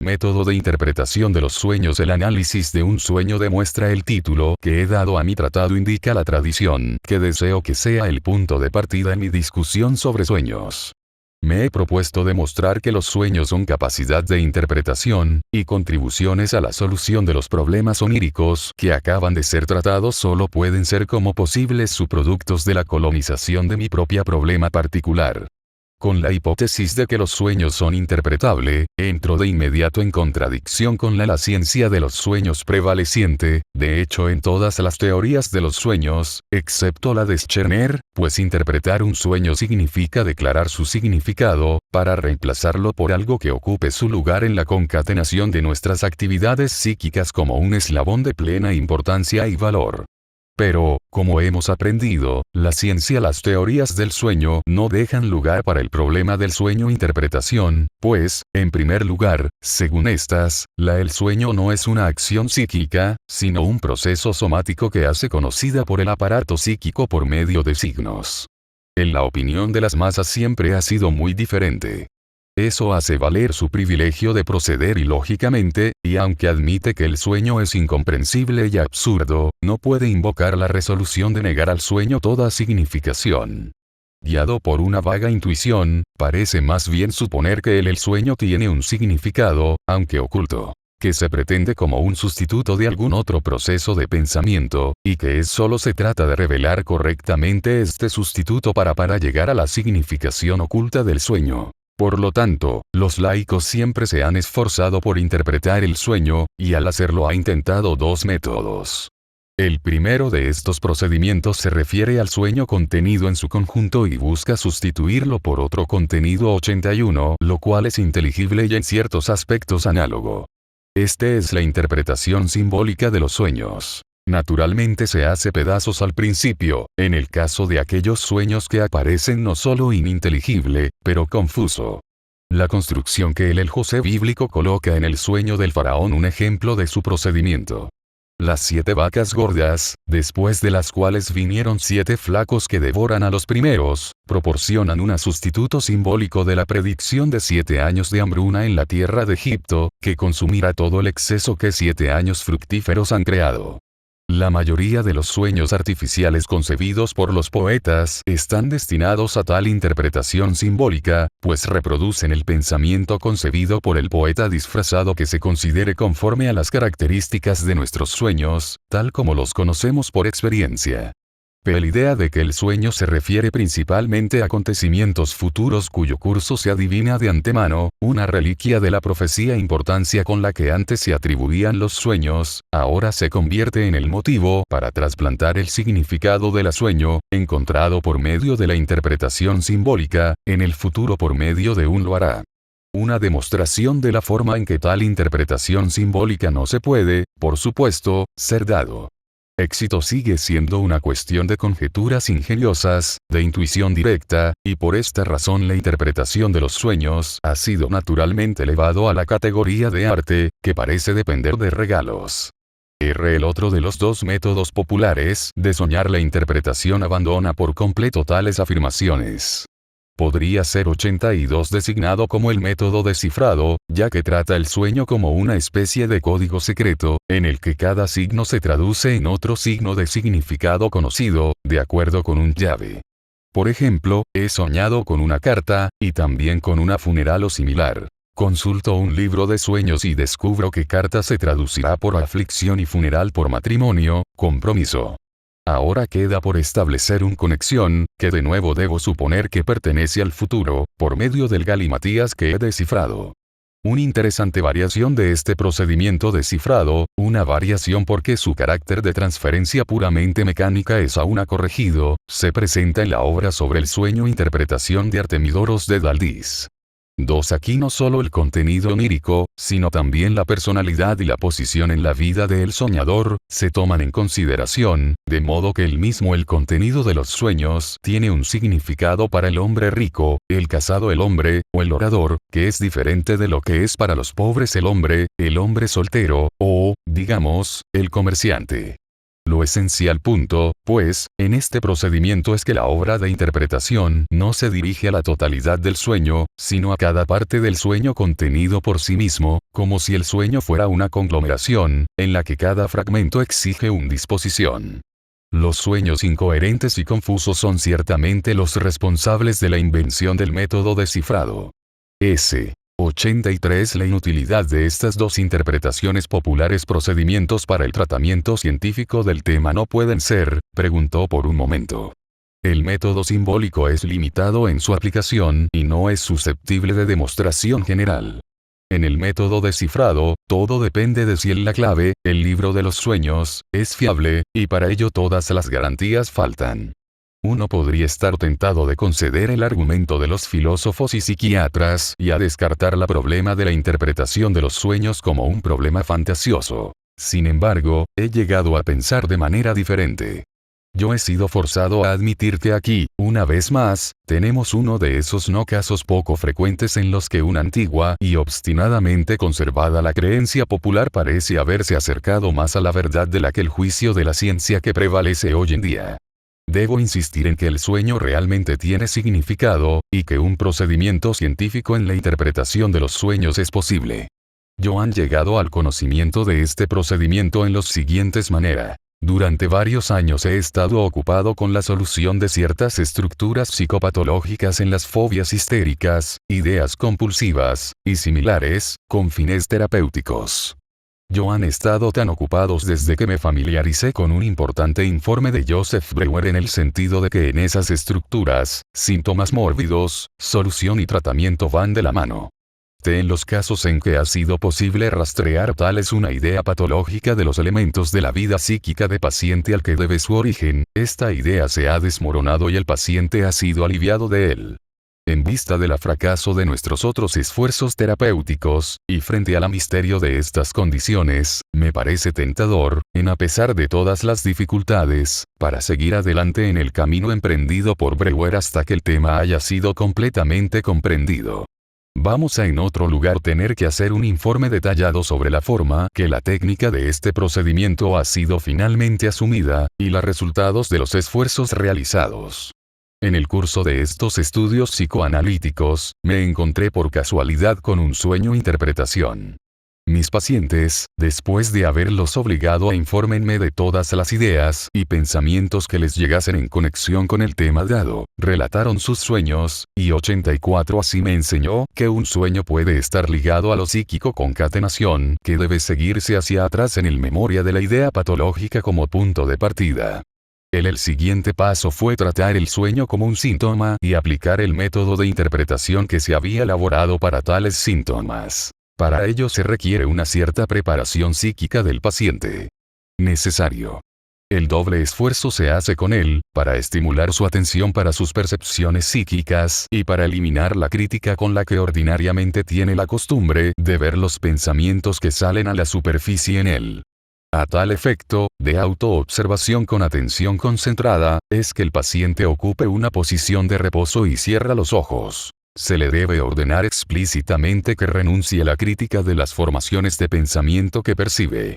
Método de interpretación de los sueños. El análisis de un sueño demuestra. El título que he dado a mi tratado indica la tradición que deseo que sea el punto de partida en mi discusión sobre sueños. Me he propuesto demostrar que los sueños son capacidad de interpretación, y contribuciones a la solución de los problemas oníricos que acaban de ser tratados solo pueden ser como posibles subproductos de la colonización de mi propia problema particular. Con la hipótesis de que los sueños son interpretables, entro de inmediato en contradicción con la ciencia de los sueños prevaleciente, de hecho en todas las teorías de los sueños, excepto la de Scherner, pues interpretar un sueño significa declarar su significado, para reemplazarlo por algo que ocupe su lugar en la concatenación de nuestras actividades psíquicas como un eslabón de plena importancia y valor. Pero, como hemos aprendido, la ciencia, las teorías del sueño no dejan lugar para el problema del sueño-interpretación, pues, en primer lugar, según estas, el sueño no es una acción psíquica, sino un proceso somático que hace conocida por el aparato psíquico por medio de signos. En la opinión de las masas siempre ha sido muy diferente. Eso hace valer su privilegio de proceder ilógicamente, y aunque admite que el sueño es incomprensible y absurdo, no puede invocar la resolución de negar al sueño toda significación. Guiado por una vaga intuición, parece más bien suponer que el sueño tiene un significado, aunque oculto, que se pretende como un sustituto de algún otro proceso de pensamiento, y que solo se trata de revelar correctamente este sustituto para llegar a la significación oculta del sueño. Por lo tanto, los laicos siempre se han esforzado por interpretar el sueño, y al hacerlo ha intentado dos métodos. El primero de estos procedimientos se refiere al sueño contenido en su conjunto y busca sustituirlo por otro contenido 81, lo cual es inteligible y en ciertos aspectos análogo. Este es la interpretación simbólica de los sueños. Naturalmente se hace pedazos al principio, en el caso de aquellos sueños que aparecen no solo ininteligible, pero confuso. La construcción que el José bíblico coloca en el sueño del faraón un ejemplo de su procedimiento. Las 7 vacas gordas, después de las cuales vinieron 7 flacos que devoran a los primeros, proporcionan un sustituto simbólico de la predicción de 7 años de hambruna en la tierra de Egipto, que consumirá todo el exceso que 7 años fructíferos han creado. La mayoría de los sueños artificiales concebidos por los poetas están destinados a tal interpretación simbólica, pues reproducen el pensamiento concebido por el poeta disfrazado que se considere conforme a las características de nuestros sueños, tal como los conocemos por experiencia. Pero la idea de que el sueño se refiere principalmente a acontecimientos futuros cuyo curso se adivina de antemano, una reliquia de la profecía importancia con la que antes se atribuían los sueños, ahora se convierte en el motivo para trasplantar el significado del sueño, encontrado por medio de la interpretación simbólica, en el futuro por medio de un lo hará. Una demostración de la forma en que tal interpretación simbólica no se puede, por supuesto, ser dado. Éxito sigue siendo una cuestión de conjeturas ingeniosas, de intuición directa, y por esta razón la interpretación de los sueños ha sido naturalmente elevado a la categoría de arte, que parece depender de regalos. El otro de los dos métodos populares de soñar la interpretación abandona por completo tales afirmaciones. Podría ser 82 designado como el método descifrado, ya que trata el sueño como una especie de código secreto, en el que cada signo se traduce en otro signo de significado conocido, de acuerdo con un llave. Por ejemplo, he soñado con una carta, y también con una funeral o similar. Consulto un libro de sueños y descubro que carta se traducirá por aflicción y funeral por matrimonio, compromiso. Ahora queda por establecer una conexión, que de nuevo debo suponer que pertenece al futuro, por medio del galimatías que he descifrado. Una interesante variación de este procedimiento de cifrado, una variación porque su carácter de transferencia puramente mecánica es aún corregido, se presenta en la obra sobre el sueño Interpretación de Artemidoros de Daldís. Aquí no solo el contenido onírico, sino también la personalidad y la posición en la vida del soñador, se toman en consideración, de modo que el contenido de los sueños tiene un significado para el hombre rico, el casado el hombre, o el orador, que es diferente de lo que es para los pobres el hombre soltero, o, digamos, el comerciante. Lo esencial pues, en este procedimiento es que la obra de interpretación no se dirige a la totalidad del sueño, sino a cada parte del sueño contenido por sí mismo, como si el sueño fuera una conglomeración, en la que cada fragmento exige una disposición. Los sueños incoherentes y confusos son ciertamente los responsables de la invención del método de cifrado. 83 La inutilidad de estas dos interpretaciones populares procedimientos para el tratamiento científico del tema no pueden ser, preguntó por un momento. El método simbólico es limitado en su aplicación y no es susceptible de demostración general. En el método de cifrado, todo depende de si la clave, el libro de los sueños, es fiable, y para ello todas las garantías faltan. Uno podría estar tentado de conceder el argumento de los filósofos y psiquiatras y a descartar el problema de la interpretación de los sueños como un problema fantasioso. Sin embargo, he llegado a pensar de manera diferente. Yo he sido forzado a admitir que aquí, una vez más, tenemos uno de esos no casos poco frecuentes en los que una antigua y obstinadamente conservada la creencia popular parece haberse acercado más a la verdad de la que el juicio de la ciencia que prevalece hoy en día. Debo insistir en que el sueño realmente tiene significado, y que un procedimiento científico en la interpretación de los sueños es posible. Yo han llegado al conocimiento de este procedimiento en las siguientes maneras. Durante varios años he estado ocupado con la solución de ciertas estructuras psicopatológicas en las fobias histéricas, ideas compulsivas, y similares, con fines terapéuticos. Yo han estado tan ocupados desde que me familiaricé con un importante informe de Joseph Breuer en el sentido de que en esas estructuras, síntomas mórbidos, solución y tratamiento van de la mano. En los casos en que ha sido posible rastrear tal es una idea patológica de los elementos de la vida psíquica de paciente al que debe su origen, esta idea se ha desmoronado y el paciente ha sido aliviado de él. En vista del fracaso de nuestros otros esfuerzos terapéuticos, y frente al misterio de estas condiciones, me parece tentador, a pesar de todas las dificultades, para seguir adelante en el camino emprendido por Breuer hasta que el tema haya sido completamente comprendido. Vamos a en otro lugar tener que hacer un informe detallado sobre la forma que la técnica de este procedimiento ha sido finalmente asumida, y los resultados de los esfuerzos realizados. En el curso de estos estudios psicoanalíticos, me encontré por casualidad con un sueño interpretación. Mis pacientes, después de haberlos obligado a informarme de todas las ideas y pensamientos que les llegasen en conexión con el tema dado, relataron sus sueños, y 84 así me enseñó que un sueño puede estar ligado a lo psíquico concatenación que debe seguirse hacia atrás en el memoria de la idea patológica como punto de partida. El siguiente paso fue tratar el sueño como un síntoma y aplicar el método de interpretación que se había elaborado para tales síntomas. Para ello se requiere una cierta preparación psíquica del paciente. Necesario. El doble esfuerzo se hace con él, para estimular su atención para sus percepciones psíquicas y para eliminar la crítica con la que ordinariamente tiene la costumbre de ver los pensamientos que salen a la superficie en él. A tal efecto, de autoobservación con atención concentrada, es que el paciente ocupe una posición de reposo y cierra los ojos. Se le debe ordenar explícitamente que renuncie a la crítica de las formaciones de pensamiento que percibe.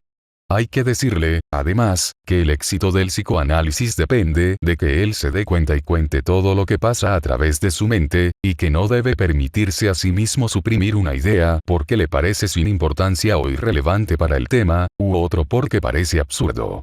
Hay que decirle, además, que el éxito del psicoanálisis depende de que él se dé cuenta y cuente todo lo que pasa a través de su mente, y que no debe permitirse a sí mismo suprimir una idea porque le parece sin importancia o irrelevante para el tema, u otro porque parece absurdo.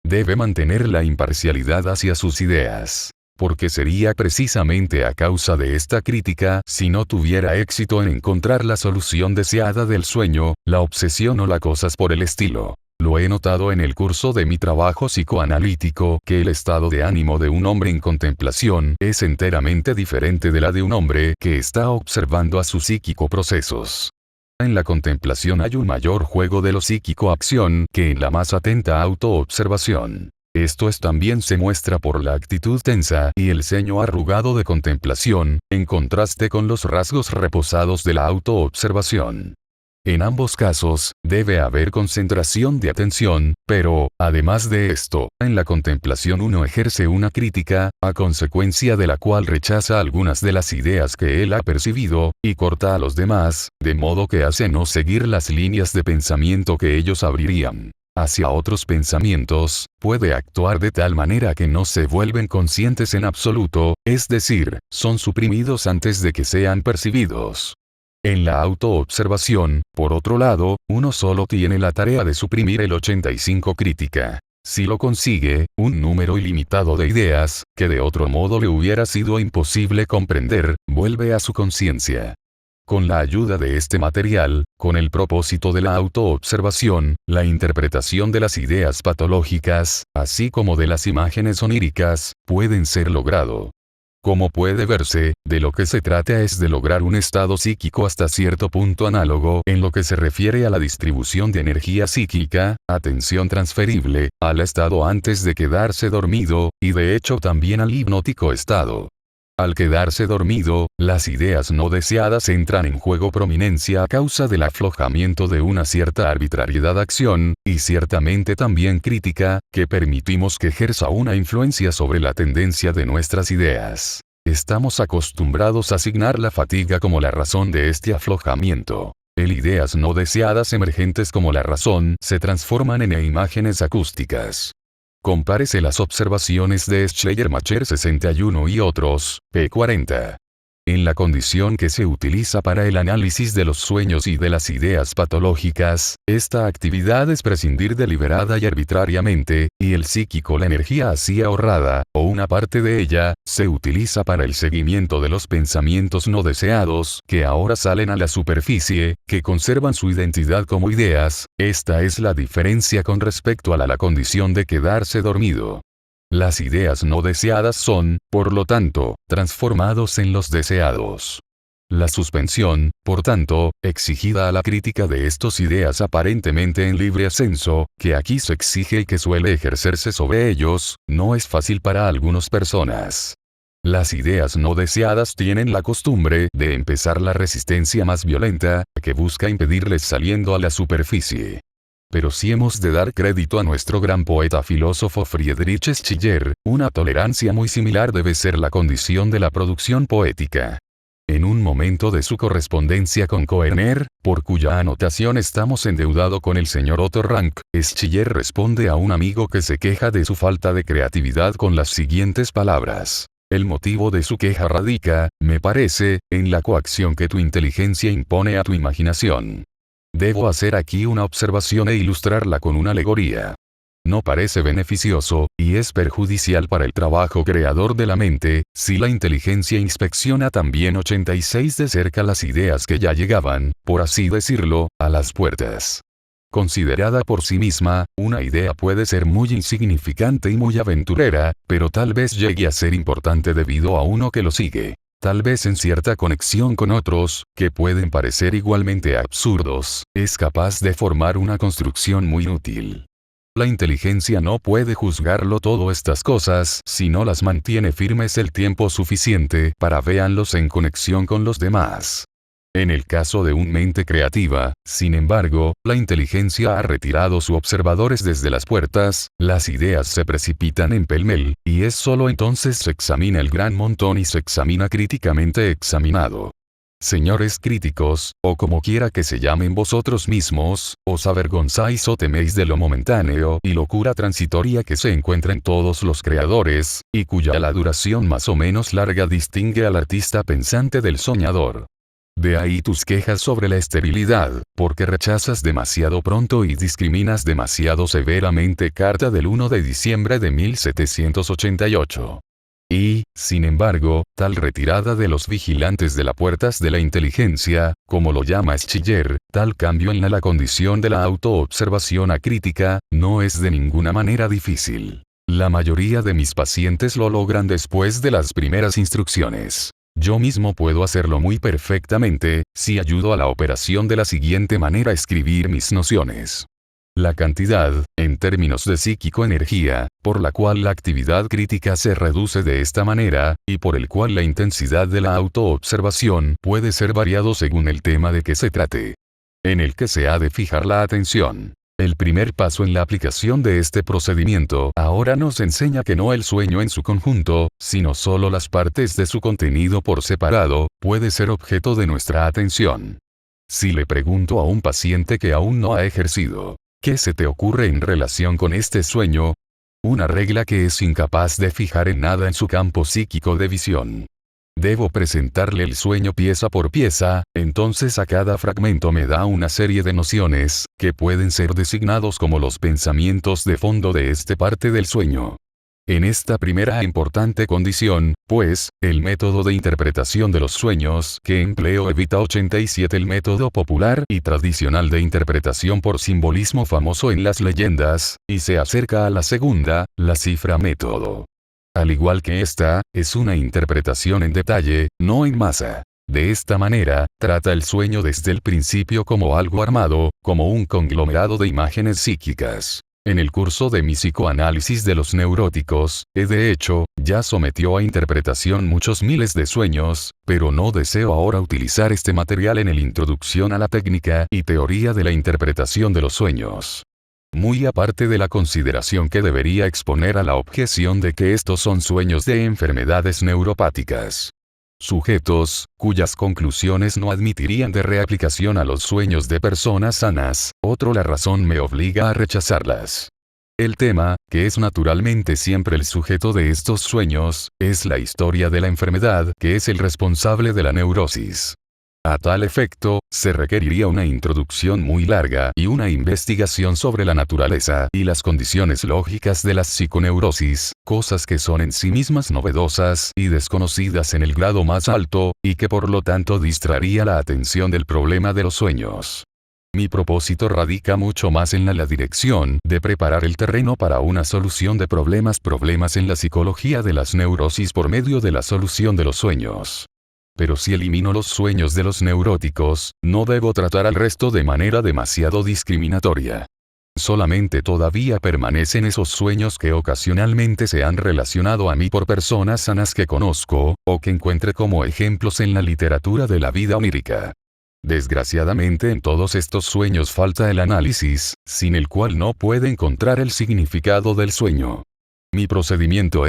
Debe mantener la imparcialidad hacia sus ideas. Porque sería precisamente a causa de esta crítica si no tuviera éxito en encontrar la solución deseada del sueño, la obsesión o las cosas por el estilo. Lo he notado en el curso de mi trabajo psicoanalítico que el estado de ánimo de un hombre en contemplación es enteramente diferente de la de un hombre que está observando a sus psíquico procesos. En la contemplación hay un mayor juego de lo psíquico-acción que en la más atenta autoobservación. Esto también se muestra por la actitud tensa y el ceño arrugado de contemplación, en contraste con los rasgos reposados de la autoobservación. En ambos casos, debe haber concentración de atención, pero, además de esto, en la contemplación uno ejerce una crítica, a consecuencia de la cual rechaza algunas de las ideas que él ha percibido, y corta a los demás, de modo que hace no seguir las líneas de pensamiento que ellos abrirían. hacia otros pensamientos, puede actuar de tal manera que no se vuelven conscientes en absoluto, es decir, son suprimidos antes de que sean percibidos. En la autoobservación, por otro lado, uno solo tiene la tarea de suprimir el 85 crítica. Si lo consigue, un número ilimitado de ideas, que de otro modo le hubiera sido imposible comprender, vuelve a su conciencia. Con la ayuda de este material, con el propósito de la autoobservación, la interpretación de las ideas patológicas, así como de las imágenes oníricas, pueden ser logrado. Como puede verse, de lo que se trata es de lograr un estado psíquico hasta cierto punto análogo en lo que se refiere a la distribución de energía psíquica, atención transferible, al estado antes de quedarse dormido, y de hecho también al hipnótico estado. Al quedarse dormido, las ideas no deseadas entran en juego prominencia a causa del aflojamiento de una cierta arbitrariedad acción, y ciertamente también crítica, que permitimos que ejerza una influencia sobre la tendencia de nuestras ideas. Estamos acostumbrados a asignar la fatiga como la razón de este aflojamiento. Ideas no deseadas emergentes como la razón se transforman en imágenes acústicas. Compárese las observaciones de Schleiermacher 61 y otros, p. 40. En la condición que se utiliza para el análisis de los sueños y de las ideas patológicas, esta actividad es prescindir deliberada y arbitrariamente, y el psíquico la energía así ahorrada, o una parte de ella, se utiliza para el seguimiento de los pensamientos no deseados, que ahora salen a la superficie, que conservan su identidad como ideas. Esta es la diferencia con respecto a la condición de quedarse dormido. Las ideas no deseadas son, por lo tanto, transformados en los deseados. La suspensión, por tanto, exigida a la crítica de estas ideas aparentemente en libre ascenso, que aquí se exige y que suele ejercerse sobre ellos, no es fácil para algunas personas. Las ideas no deseadas tienen la costumbre de empezar la resistencia más violenta, que busca impedirles saliendo a la superficie. Pero si hemos de dar crédito a nuestro gran poeta filósofo Friedrich Schiller, una tolerancia muy similar debe ser la condición de la producción poética. En un momento de su correspondencia con Koerner, por cuya anotación estamos endeudados con el señor Otto Rank, Schiller responde a un amigo que se queja de su falta de creatividad con las siguientes palabras. El motivo de su queja radica, me parece, en la coacción que tu inteligencia impone a tu imaginación. Debo hacer aquí una observación e ilustrarla con una alegoría. No parece beneficioso, y es perjudicial para el trabajo creador de la mente, si la inteligencia inspecciona también 86 de cerca las ideas que ya llegaban, por así decirlo, a las puertas. Considerada por sí misma, una idea puede ser muy insignificante y muy aventurera, pero tal vez llegue a ser importante debido a uno que lo sigue. Tal vez en cierta conexión con otros, que pueden parecer igualmente absurdos, es capaz de formar una construcción muy útil. La inteligencia no puede juzgarlo todo estas cosas si no las mantiene firmes el tiempo suficiente para verlos en conexión con los demás. En el caso de una mente creativa, sin embargo, la inteligencia ha retirado sus observadores desde las puertas, las ideas se precipitan en pell-mell, y es solo entonces se examina el gran montón y se examina críticamente examinado. Señores críticos, o como quiera que se llamen vosotros mismos, os avergonzáis o teméis de lo momentáneo y locura transitoria que se encuentra en todos los creadores, y cuya la duración más o menos larga distingue al artista pensante del soñador. De ahí tus quejas sobre la esterilidad, porque rechazas demasiado pronto y discriminas demasiado severamente carta del 1 de diciembre de 1788. Y, sin embargo, tal retirada de los vigilantes de las puertas de la inteligencia, como lo llama Schiller, tal cambio en la condición de la autoobservación acrítica, no es de ninguna manera difícil. La mayoría de mis pacientes lo logran después de las primeras instrucciones. Yo mismo puedo hacerlo muy perfectamente, si ayudo a la operación de la siguiente manera a escribir mis nociones. La cantidad, en términos de psíquico-energía, por la cual la actividad crítica se reduce de esta manera, y por el cual la intensidad de la autoobservación puede ser variado según el tema de que se trate, en el que se ha de fijar la atención. El primer paso en la aplicación de este procedimiento ahora nos enseña que no el sueño en su conjunto, sino solo las partes de su contenido por separado, puede ser objeto de nuestra atención. Si le pregunto a un paciente que aún no ha ejercido, ¿Qué se te ocurre en relación con este sueño? Una regla que es incapaz de fijar en nada en su campo psíquico de visión. Debo presentarle el sueño pieza por pieza, entonces a cada fragmento me da una serie de nociones, que pueden ser designados como los pensamientos de fondo de esta parte del sueño. En esta primera e importante condición, pues, el método de interpretación de los sueños que empleo evita 87 el método popular y tradicional de interpretación por simbolismo famoso en las leyendas, y se acerca a la segunda, la cifra método. Al igual que esta, es una interpretación en detalle, no en masa. De esta manera, trata el sueño desde el principio como algo armado, como un conglomerado de imágenes psíquicas. En el curso de mi psicoanálisis de los neuróticos, de hecho, ya sometió a interpretación muchos miles de sueños, pero no deseo ahora utilizar este material en el Introducción a la técnica y teoría de la interpretación de los sueños. Muy aparte de la consideración que debería exponer a la objeción de que estos son sueños de enfermedades neuropáticas. Sujetos, cuyas conclusiones no admitirían de reaplicación a los sueños de personas sanas, la razón me obliga a rechazarlas. El tema, que es naturalmente siempre el sujeto de estos sueños, es la historia de la enfermedad que es el responsable de la neurosis. A tal efecto, se requeriría una introducción muy larga y una investigación sobre la naturaleza y las condiciones lógicas de las psiconeurosis, cosas que son en sí mismas novedosas y desconocidas en el grado más alto, y que por lo tanto distraería la atención del problema de los sueños. Mi propósito radica mucho más en la dirección de preparar el terreno para una solución de problemas en la psicología de las neurosis por medio de la solución de los sueños. Pero si elimino los sueños de los neuróticos, no debo tratar al resto de manera demasiado discriminatoria. Solamente todavía permanecen esos sueños que ocasionalmente se han relacionado a mí por personas sanas que conozco, o que encuentre como ejemplos en la literatura de la vida onírica. Desgraciadamente en todos estos sueños falta el análisis, sin el cual no puede encontrar el significado del sueño. Mi procedimiento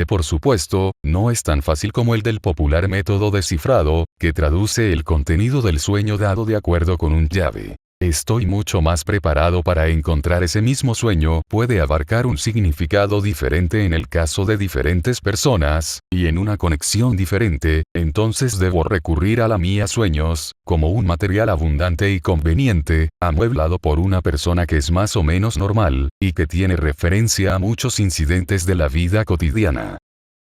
por supuesto, no es tan fácil como el del popular método de cifrado, que traduce el contenido del sueño dado de acuerdo con un llave. Estoy mucho más preparado para encontrar ese mismo sueño, puede abarcar un significado diferente en el caso de diferentes personas, y en una conexión diferente, entonces debo recurrir a la mía sueños, como un material abundante y conveniente, amueblado por una persona que es más o menos normal, y que tiene referencia a muchos incidentes de la vida cotidiana.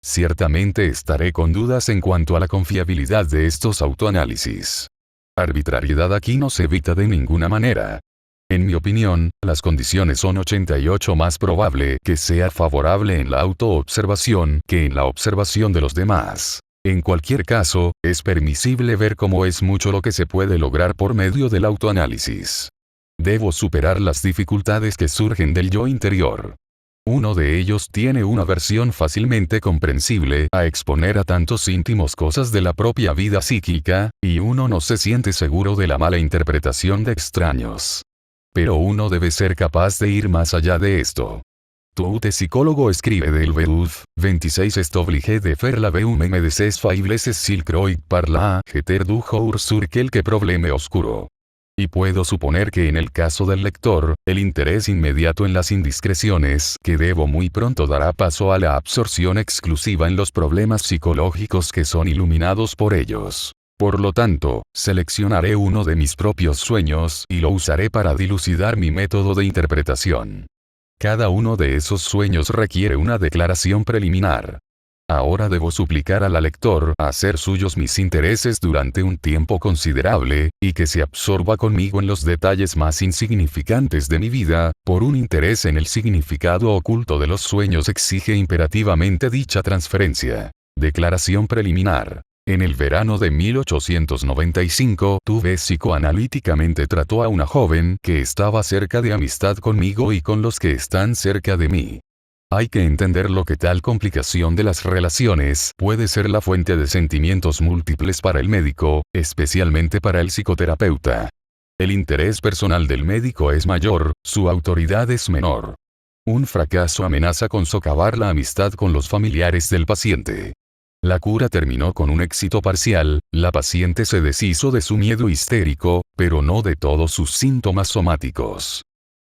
Ciertamente estaré con dudas en cuanto a la confiabilidad de estos autoanálisis. Arbitrariedad aquí no se evita de ninguna manera. En mi opinión, las condiciones son 88 más probable que sea favorable en la autoobservación que en la observación de los demás. En cualquier caso, es permisible ver cómo es mucho lo que se puede lograr por medio del autoanálisis. Debo superar las dificultades que surgen del yo interior. Uno de ellos tiene una versión fácilmente comprensible a exponer a tantos íntimos cosas de la propia vida psíquica, y uno no se siente seguro de la mala interpretación de extraños. Pero uno debe ser capaz de ir más allá de esto. Tout psicólogo escribe del Beuf, 26 est obligé de faire la veu même de ses faiblesses s'il croit par la jeter du jour sur quelque problème oscuro. Y puedo suponer que en el caso del lector, el interés inmediato en las indiscreciones que debo muy pronto dará paso a la absorción exclusiva en los problemas psicológicos que son iluminados por ellos. Por lo tanto, seleccionaré uno de mis propios sueños y lo usaré para dilucidar mi método de interpretación. Cada uno de esos sueños requiere una declaración preliminar. Ahora debo suplicar al lector a hacer suyos mis intereses durante un tiempo considerable, y que se absorba conmigo en los detalles más insignificantes de mi vida, por un interés en el significado oculto de los sueños exige imperativamente dicha transferencia. Declaración preliminar. En el verano de 1895, tuve psicoanalíticamente trató a una joven que estaba cerca de amistad conmigo y con los que están cerca de mí. Hay que entender lo que tal complicación de las relaciones puede ser la fuente de sentimientos múltiples para el médico, especialmente para el psicoterapeuta. El interés personal del médico es mayor, su autoridad es menor. Un fracaso amenaza con socavar la amistad con los familiares del paciente. La cura terminó con un éxito parcial, la paciente se deshizo de su miedo histérico, pero no de todos sus síntomas somáticos.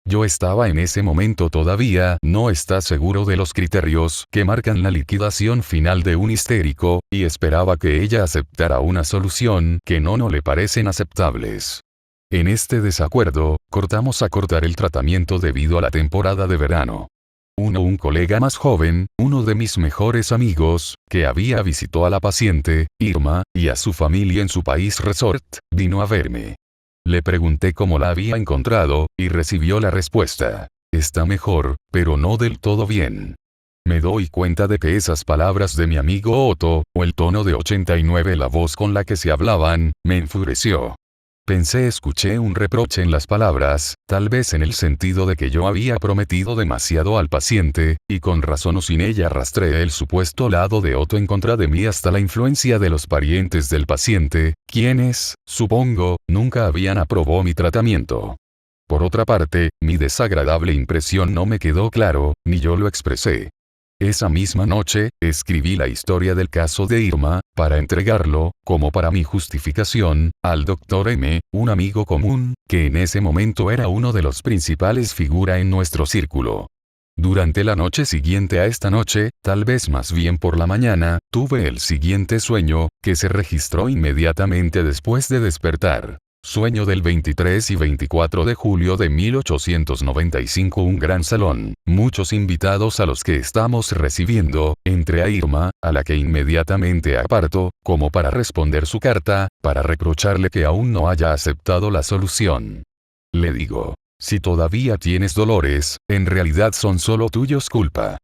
Yo estaba en ese momento todavía no está seguro de los criterios que marcan la liquidación final de un histérico, y esperaba que ella aceptara una solución que no le parecen aceptables. En este desacuerdo, cortamos a cortar el tratamiento debido a la temporada de verano. Un colega más joven, uno de mis mejores amigos, que había visitado a la paciente, Irma, y a su familia en su país resort, vino a verme. Le pregunté cómo la había encontrado, y recibió la respuesta: está mejor, pero no del todo bien. Me doy cuenta de que esas palabras de mi amigo Otto, o el tono de 89 la voz con la que se hablaban, me enfureció. Escuché un reproche en las palabras, tal vez en el sentido de que yo había prometido demasiado al paciente, y con razón o sin ella arrastré el supuesto lado de Otto en contra de mí hasta la influencia de los parientes del paciente, quienes, supongo, nunca habían aprobado mi tratamiento. Por otra parte, mi desagradable impresión no me quedó claro, ni yo lo expresé. Esa misma noche, escribí la historia del caso de Irma, para entregarlo, como para mi justificación, al Dr. M., un amigo común, que en ese momento era uno de los principales figuras en nuestro círculo. Durante la noche siguiente a esta noche, tal vez más bien por la mañana, tuve el siguiente sueño, que se registró inmediatamente después de despertar. Sueño del 23 y 24 de julio de 1895. Un gran salón, muchos invitados a los que estamos recibiendo, entre a Irma, a la que inmediatamente aparto, como para responder su carta, para reprocharle que aún no haya aceptado la solución. Le digo: si todavía tienes dolores, en realidad son solo tuyos culpa.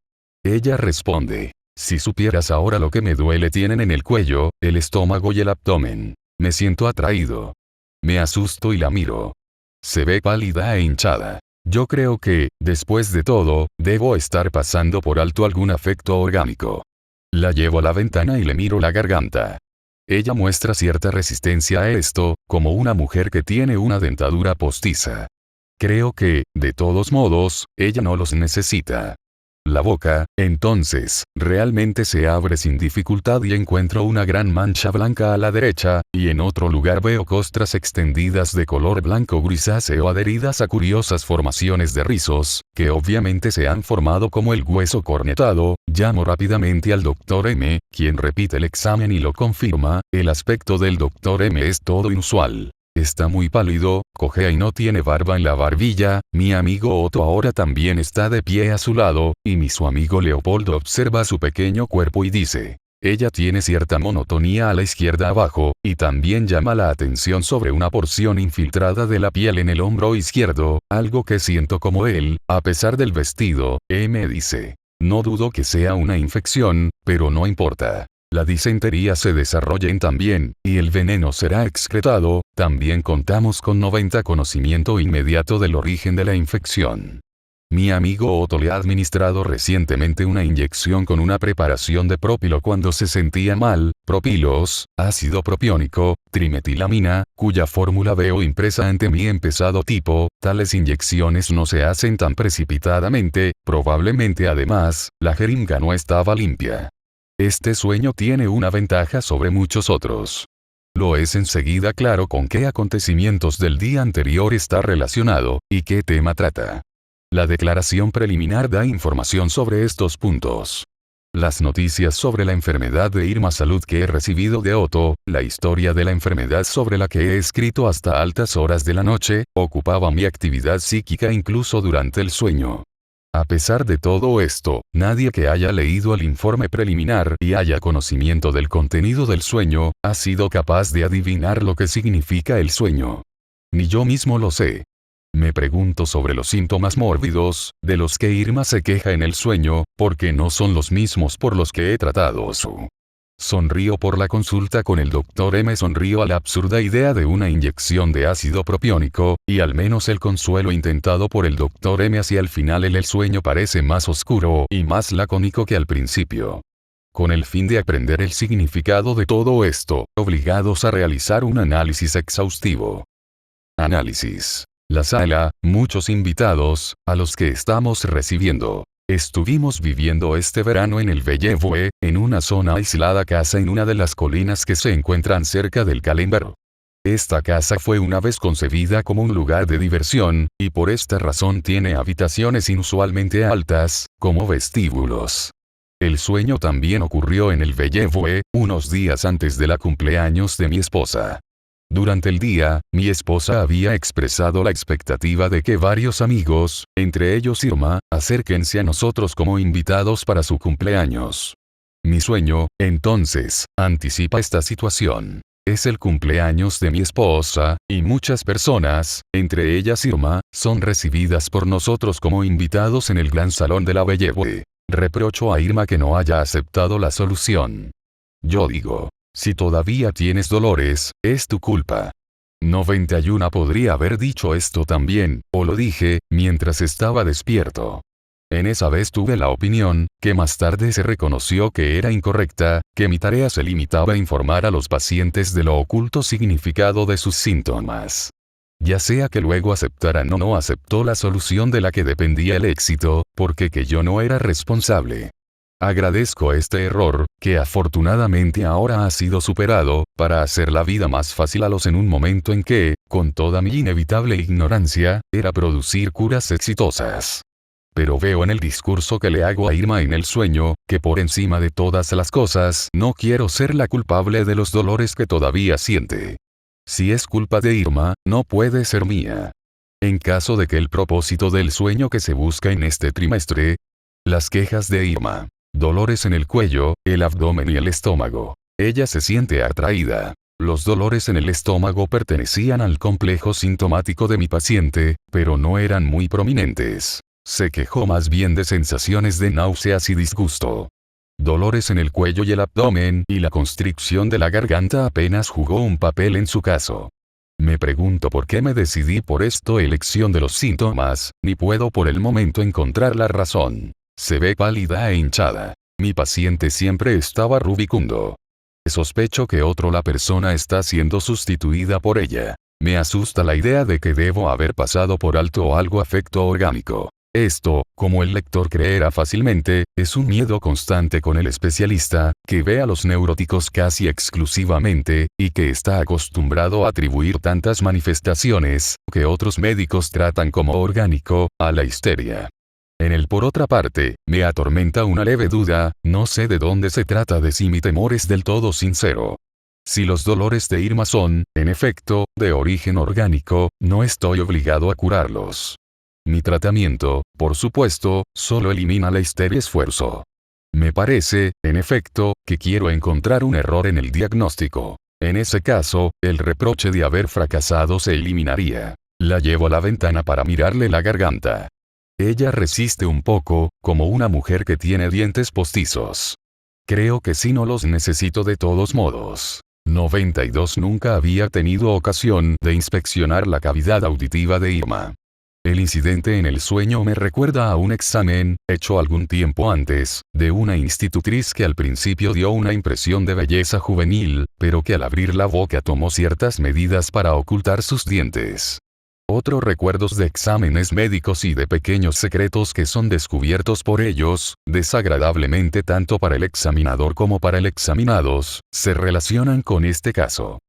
Ella responde: si supieras ahora lo que me duele tienen en el cuello, el estómago y el abdomen. Me siento atraído. Me asusto y la miro. Se ve pálida e hinchada. Yo creo que, después de todo, debo estar pasando por alto algún afecto orgánico. La llevo a la ventana y le miro la garganta. Ella muestra cierta resistencia a esto, como una mujer que tiene una dentadura postiza. Creo que, de todos modos, ella no los necesita. La boca, entonces, realmente se abre sin dificultad y encuentro una gran mancha blanca a la derecha, y en otro lugar veo costras extendidas de color blanco grisáceo adheridas a curiosas formaciones de rizos, que obviamente se han formado como el hueso cornetado. Llamo rápidamente al Dr. M., quien repite el examen y lo confirma. El aspecto del Dr. M. es todo inusual. Está muy pálido, cojea y no tiene barba en la barbilla. Mi amigo Otto ahora también está de pie a su lado, y su amigo Leopoldo observa su pequeño cuerpo y dice: ella tiene cierta monotonía a la izquierda abajo, y también llama la atención sobre una porción infiltrada de la piel en el hombro izquierdo, algo que siento como él, a pesar del vestido. Me dice: no dudo que sea una infección, pero no importa. La disentería se desarrollen también, y el veneno será excretado. También contamos con 90 conocimiento inmediato del origen de la infección. Mi amigo Otto le ha administrado recientemente una inyección con una preparación de propilo cuando se sentía mal, propilos, ácido propiónico, trimetilamina, cuya fórmula veo impresa ante mí en pesado tipo. Tales inyecciones no se hacen tan precipitadamente, probablemente además, la jeringa no estaba limpia. Este sueño tiene una ventaja sobre muchos otros. Lo es enseguida claro con qué acontecimientos del día anterior está relacionado, y qué tema trata. La declaración preliminar da información sobre estos puntos. Las noticias sobre la enfermedad de Irma Salud que he recibido de Otto, la historia de la enfermedad sobre la que he escrito hasta altas horas de la noche, ocupaba mi actividad psíquica incluso durante el sueño. A pesar de todo esto, nadie que haya leído el informe preliminar y haya conocimiento del contenido del sueño, ha sido capaz de adivinar lo que significa el sueño. Ni yo mismo lo sé. Me pregunto sobre los síntomas mórbidos, de los que Irma se queja en el sueño, porque no son los mismos por los que he tratado su. Sonrío por la consulta con el Dr. M. Sonrío a la absurda idea de una inyección de ácido propiónico, y al menos el consuelo intentado por el Dr. M. hacia el final el sueño parece más oscuro y más lacónico que al principio. Con el fin de aprender el significado de todo esto, obligados a realizar un análisis exhaustivo. Análisis. La sala, muchos invitados, a los que estamos recibiendo. Estuvimos viviendo este verano en el Bellevue, en una zona aislada casa en una de las colinas que se encuentran cerca del Calendario. Esta casa fue una vez concebida como un lugar de diversión, y por esta razón tiene habitaciones inusualmente altas, como vestíbulos. El sueño también ocurrió en el Bellevue, unos días antes de la cumpleaños de mi esposa. Durante el día, mi esposa había expresado la expectativa de que varios amigos, entre ellos Irma, acérquense a nosotros como invitados para su cumpleaños. Mi sueño, entonces, anticipa esta situación. Es el cumpleaños de mi esposa, y muchas personas, entre ellas Irma, son recibidas por nosotros como invitados en el gran salón de la Bellevue. Reprocho a Irma que no haya aceptado la solución. Yo digo, si todavía tienes dolores, es tu culpa. 91 podría haber dicho esto también, o lo dije, mientras estaba despierto. En esa vez tuve la opinión, que más tarde se reconoció que era incorrecta, que mi tarea se limitaba a informar a los pacientes de lo oculto significado de sus síntomas. Ya sea que luego aceptaran o no aceptó la solución de la que dependía el éxito, porque que yo no era responsable. Agradezco este error, que afortunadamente ahora ha sido superado, para hacer la vida más fácil a los en un momento en que, con toda mi inevitable ignorancia, era producir curas exitosas. Pero veo en el discurso que le hago a Irma en el sueño, que por encima de todas las cosas no quiero ser la culpable de los dolores que todavía siente. Si es culpa de Irma, no puede ser mía. En caso de que el propósito del sueño que se busca en este trimestre, las quejas de Irma, dolores en el cuello, el abdomen y el estómago. Ella se siente atraída. Los dolores en el estómago pertenecían al complejo sintomático de mi paciente, pero no eran muy prominentes. Se quejó más bien de sensaciones de náuseas y disgusto. Dolores en el cuello y el abdomen y la constricción de la garganta apenas jugó un papel en su caso. Me pregunto por qué me decidí por esta elección de los síntomas, ni puedo por el momento encontrar la razón. Se ve pálida e hinchada. Mi paciente siempre estaba rubicundo. Sospecho que la persona está siendo sustituida por ella. Me asusta la idea de que debo haber pasado por alto algo afecto orgánico. Esto, como el lector creerá fácilmente, es un miedo constante con el especialista, que ve a los neuróticos casi exclusivamente, y que está acostumbrado a atribuir tantas manifestaciones, que otros médicos tratan como orgánico, a la histeria. Por otra parte, me atormenta una leve duda, no sé de dónde se trata de si mi temor es del todo sincero. Si los dolores de Irma son, en efecto, de origen orgánico, no estoy obligado a curarlos. Mi tratamiento, por supuesto, solo elimina la histeria y esfuerzo. Me parece, en efecto, que quiero encontrar un error en el diagnóstico. En ese caso, el reproche de haber fracasado se eliminaría. La llevo a la ventana para mirarle la garganta. Ella resiste un poco, como una mujer que tiene dientes postizos. Creo que sí no los necesito de todos modos. 92 nunca había tenido ocasión de inspeccionar la cavidad auditiva de Irma. El incidente en el sueño me recuerda a un examen, hecho algún tiempo antes, de una institutriz que al principio dio una impresión de belleza juvenil, pero que al abrir la boca tomó ciertas medidas para ocultar sus dientes. Otros recuerdos de exámenes médicos y de pequeños secretos que son descubiertos por ellos, desagradablemente tanto para el examinador como para el examinados, se relacionan con este caso.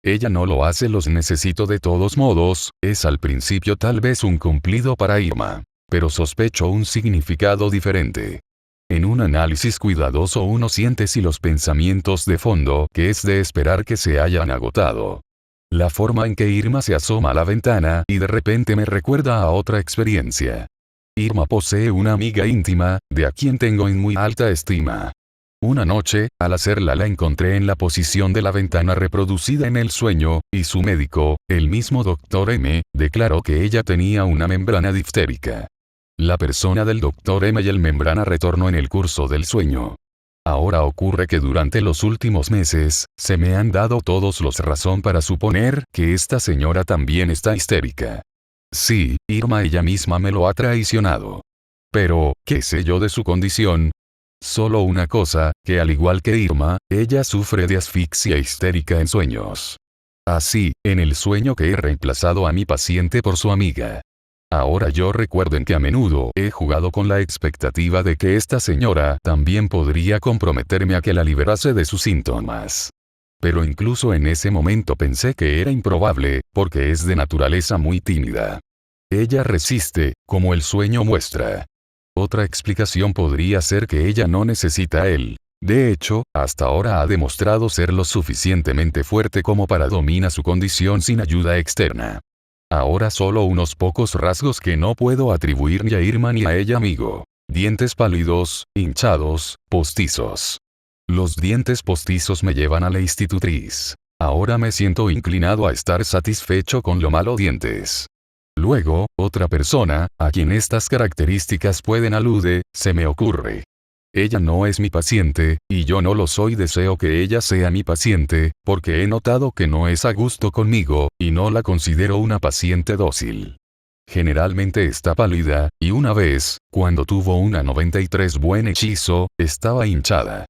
Ella no lo hace, los necesito de todos modos, es al principio tal vez un cumplido para Irma. Pero sospecho un significado diferente. En un análisis cuidadoso uno siente si los pensamientos de fondo, que es de esperar que se hayan agotado. La forma en que Irma se asoma a la ventana y de repente me recuerda a otra experiencia. Irma posee una amiga íntima, de a quien tengo en muy alta estima. Una noche, al hacerla la encontré en la posición de la ventana reproducida en el sueño, y su médico, el mismo Dr. M, declaró que ella tenía una membrana diftérica. La persona del Dr. M y el membrana retornó en el curso del sueño. Ahora ocurre que durante los últimos meses, se me han dado todos los razón para suponer que esta señora también está histérica. Sí, Irma ella misma me lo ha traicionado. Pero, ¿qué sé yo de su condición? Solo una cosa, que al igual que Irma, ella sufre de asfixia histérica en sueños. Así, en el sueño que he reemplazado a mi paciente por su amiga. Ahora yo recuerden que a menudo he jugado con la expectativa de que esta señora también podría comprometerme a que la liberase de sus síntomas. pero incluso en ese momento pensé que era improbable, porque es de naturaleza muy tímida. Ella resiste, como el sueño muestra. Otra explicación podría ser que ella no necesita a él. De hecho, hasta ahora ha demostrado ser lo suficientemente fuerte como para dominar su condición sin ayuda externa. Ahora solo unos pocos rasgos que no puedo atribuir ni a Irma ni a ella amigo. Dientes pálidos, hinchados, postizos. Los dientes postizos me llevan a la institutriz. Ahora me siento inclinado a estar satisfecho con lo malo dientes. Luego, otra persona, a quien estas características pueden alude, se me ocurre. Ella no es mi paciente, y yo no lo soy. Deseo que ella sea mi paciente, porque he notado que no es a gusto conmigo, y no la considero una paciente dócil. Generalmente está pálida, y una vez, cuando tuvo una 93 buen hechizo, estaba hinchada.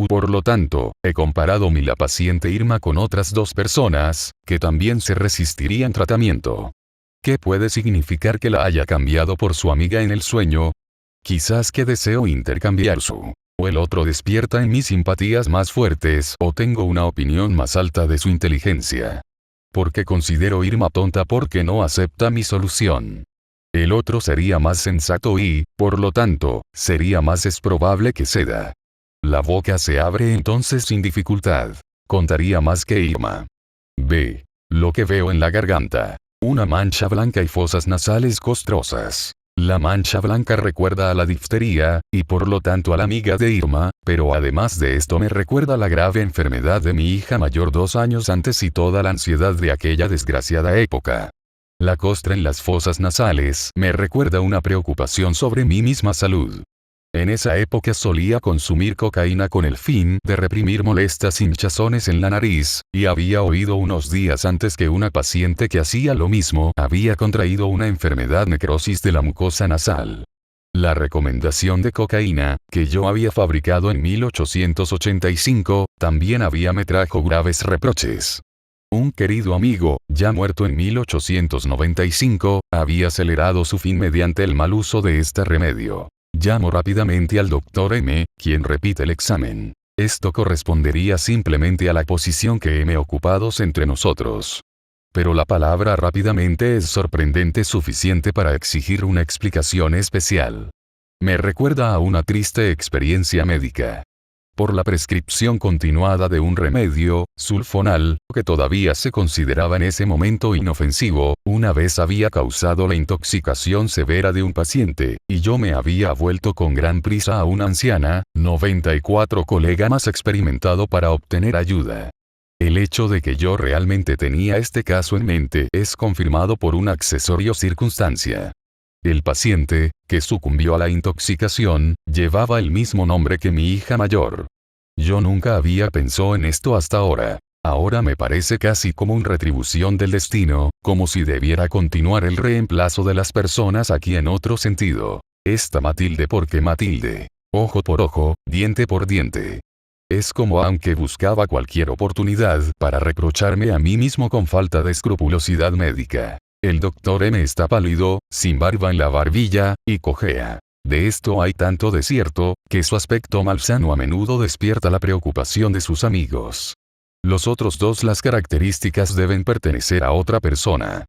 Por lo tanto, he comparado la paciente Irma con otras dos personas, que también se resistirían tratamiento. ¿Qué puede significar que la haya cambiado por su amiga en el sueño? Quizás que deseo intercambiar o el otro despierta en mí simpatías más fuertes, o tengo una opinión más alta de su inteligencia. Porque considero Irma tonta porque no acepta mi solución. El otro sería más sensato y, por lo tanto, sería más probable que ceda. La boca se abre entonces sin dificultad. Contaría más que Irma. B. Lo que veo en la garganta. Una mancha blanca y fosas nasales costrosas. La mancha blanca recuerda a la difteria, y por lo tanto a la amiga de Irma, pero además de esto me recuerda la grave enfermedad de mi hija mayor 2 años antes y toda la ansiedad de aquella desgraciada época. La costra en las fosas nasales me recuerda una preocupación sobre mi misma salud. En esa época solía consumir cocaína con el fin de reprimir molestas hinchazones en la nariz, y había oído unos días antes que una paciente que hacía lo mismo había contraído una enfermedad necrosis de la mucosa nasal. La recomendación de cocaína, que yo había fabricado en 1885, también me trajo graves reproches. Un querido amigo, ya muerto en 1895, había acelerado su fin mediante el mal uso de este remedio. Llamo rápidamente al Dr. M, quien repite el examen. Esto correspondería simplemente a la posición que hemos ocupado entre nosotros. Pero la palabra rápidamente es sorprendente suficiente para exigir una explicación especial. Me recuerda a una triste experiencia médica. Por la prescripción continuada de un remedio, sulfonal, que todavía se consideraba en ese momento inofensivo, una vez había causado la intoxicación severa de un paciente, y yo me había vuelto con gran prisa a una anciana, 94 colega más experimentado para obtener ayuda. El hecho de que yo realmente tenía este caso en mente es confirmado por una accesorio circunstancia. El paciente, que sucumbió a la intoxicación, llevaba el mismo nombre que mi hija mayor. Yo nunca había pensado en esto hasta ahora. Ahora me parece casi como una retribución del destino, como si debiera continuar el reemplazo de las personas aquí en otro sentido. Esta Matilde porque Matilde. Ojo por ojo, diente por diente. Es como aunque buscaba cualquier oportunidad para reprocharme a mí mismo con falta de escrupulosidad médica. El Dr. M está pálido, sin barba en la barbilla, y cojea. De esto hay tanto de cierto, que su aspecto malsano a menudo despierta la preocupación de sus amigos. Los otros dos, las características deben pertenecer a otra persona.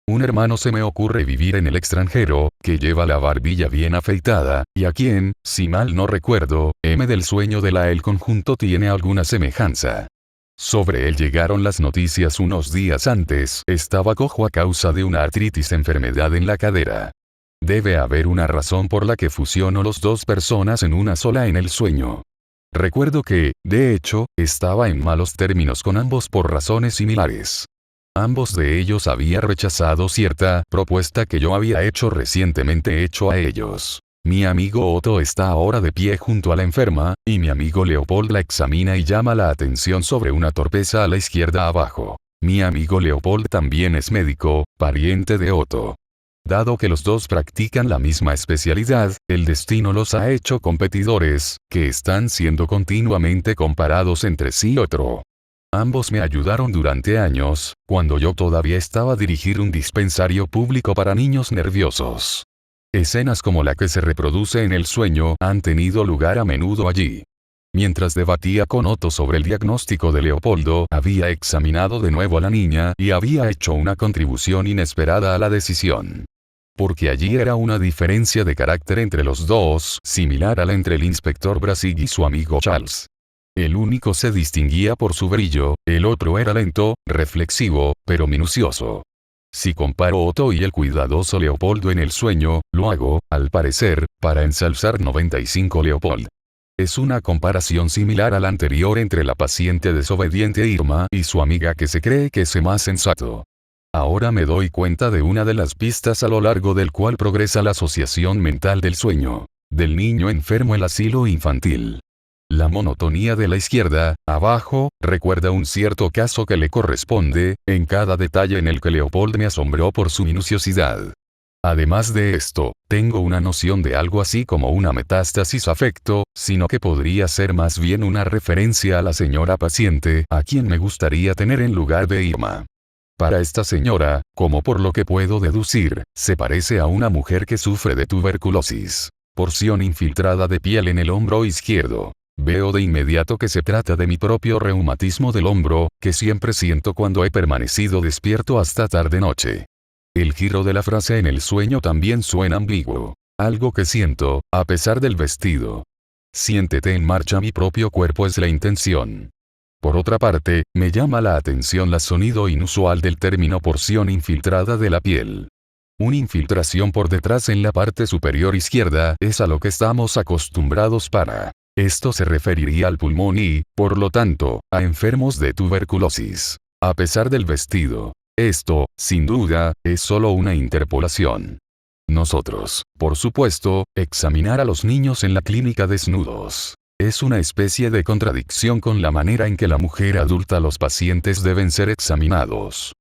Un hermano se me ocurre vivir en el extranjero, que lleva la barbilla bien afeitada, y a quien, si mal no recuerdo, M del sueño de el conjunto tiene alguna semejanza. Sobre él llegaron las noticias unos días antes. Estaba cojo a causa de una artritis, enfermedad en la cadera. Debe haber una razón por la que fusiono las dos personas en una sola en el sueño. Recuerdo que, de hecho, estaba en malos términos con ambos por razones similares. Ambos de ellos habían rechazado cierta propuesta que yo había recientemente hecho a ellos. Mi amigo Otto está ahora de pie junto a la enferma, y mi amigo Leopold la examina y llama la atención sobre una torpeza a la izquierda abajo. Mi amigo Leopold también es médico, pariente de Otto. Dado que los dos practican la misma especialidad, el destino los ha hecho competidores, que están siendo continuamente comparados entre sí y otro. Ambos me ayudaron durante años, cuando yo todavía estaba dirigiendo un dispensario público para niños nerviosos. Escenas como la que se reproduce en el sueño han tenido lugar a menudo allí. Mientras debatía con Otto sobre el diagnóstico de Leopoldo, había examinado de nuevo a la niña y había hecho una contribución inesperada a la decisión. Porque allí era una diferencia de carácter entre los dos, similar a la entre el inspector Brasig y su amigo Charles. El único se distinguía por su brillo, el otro era lento, reflexivo, pero minucioso. Si comparo Otto y el cuidadoso Leopoldo en el sueño, lo hago, al parecer, para ensalzar 95 Leopold. Es una comparación similar a la anterior entre la paciente desobediente Irma y su amiga que se cree que es más sensato. Ahora me doy cuenta de una de las pistas a lo largo del cual progresa la asociación mental del sueño, del niño enfermo el asilo infantil. La monotonía de la izquierda, abajo, recuerda un cierto caso que le corresponde, en cada detalle en el que Leopold me asombró por su minuciosidad. Además de esto, tengo una noción de algo así como una metástasis afecto, sino que podría ser más bien una referencia a la señora paciente, a quien me gustaría tener en lugar de Irma. Para esta señora, como por lo que puedo deducir, se parece a una mujer que sufre de tuberculosis. Porción infiltrada de piel en el hombro izquierdo. Veo de inmediato que se trata de mi propio reumatismo del hombro, que siempre siento cuando he permanecido despierto hasta tarde-noche. El giro de la frase en el sueño también suena ambiguo. Algo que siento, a pesar del vestido. Siéntete en marcha, mi propio cuerpo es la intención. Por otra parte, me llama la atención el sonido inusual del término porción infiltrada de la piel. Una infiltración por detrás en la parte superior izquierda es a lo que estamos acostumbrados para. Esto se referiría al pulmón y, por lo tanto, a enfermos de tuberculosis. A pesar del vestido. Esto, sin duda, es solo una interpolación. Nosotros, por supuesto, examinar a los niños en la clínica desnudos. Es una especie de contradicción con la manera en que la mujer adulta los pacientes deben ser examinados.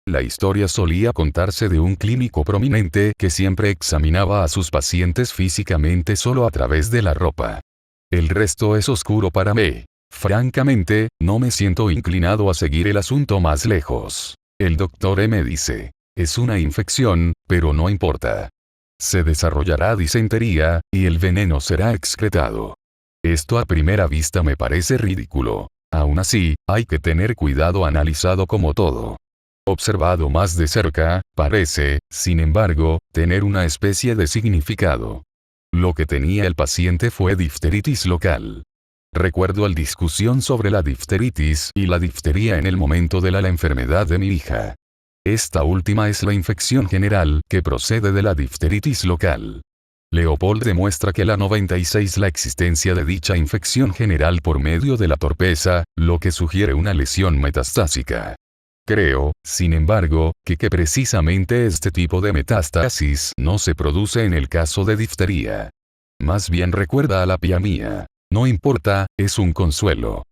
La historia solía contarse de un clínico prominente que siempre examinaba a sus pacientes físicamente solo a través de la ropa. El resto es oscuro para mí. Francamente, no me siento inclinado a seguir el asunto más lejos. El doctor M dice, es una infección, pero no importa. Se desarrollará disentería, y el veneno será excretado. Esto a primera vista me parece ridículo. Aún así, hay que tener cuidado analizado como todo. Observado más de cerca, parece, sin embargo, tener una especie de significado. Lo que tenía el paciente fue difteritis local. Recuerdo la discusión sobre la difteritis y la difteria en el momento de la enfermedad de mi hija. Esta última es la infección general que procede de la difteritis local. Leopold demuestra que la 96 la existencia de dicha infección general por medio de la torpeza, lo que sugiere una lesión metastásica. Creo, sin embargo, que precisamente este tipo de metástasis no se produce en el caso de difteria. Más bien recuerda a la piamía. No importa, es un consuelo.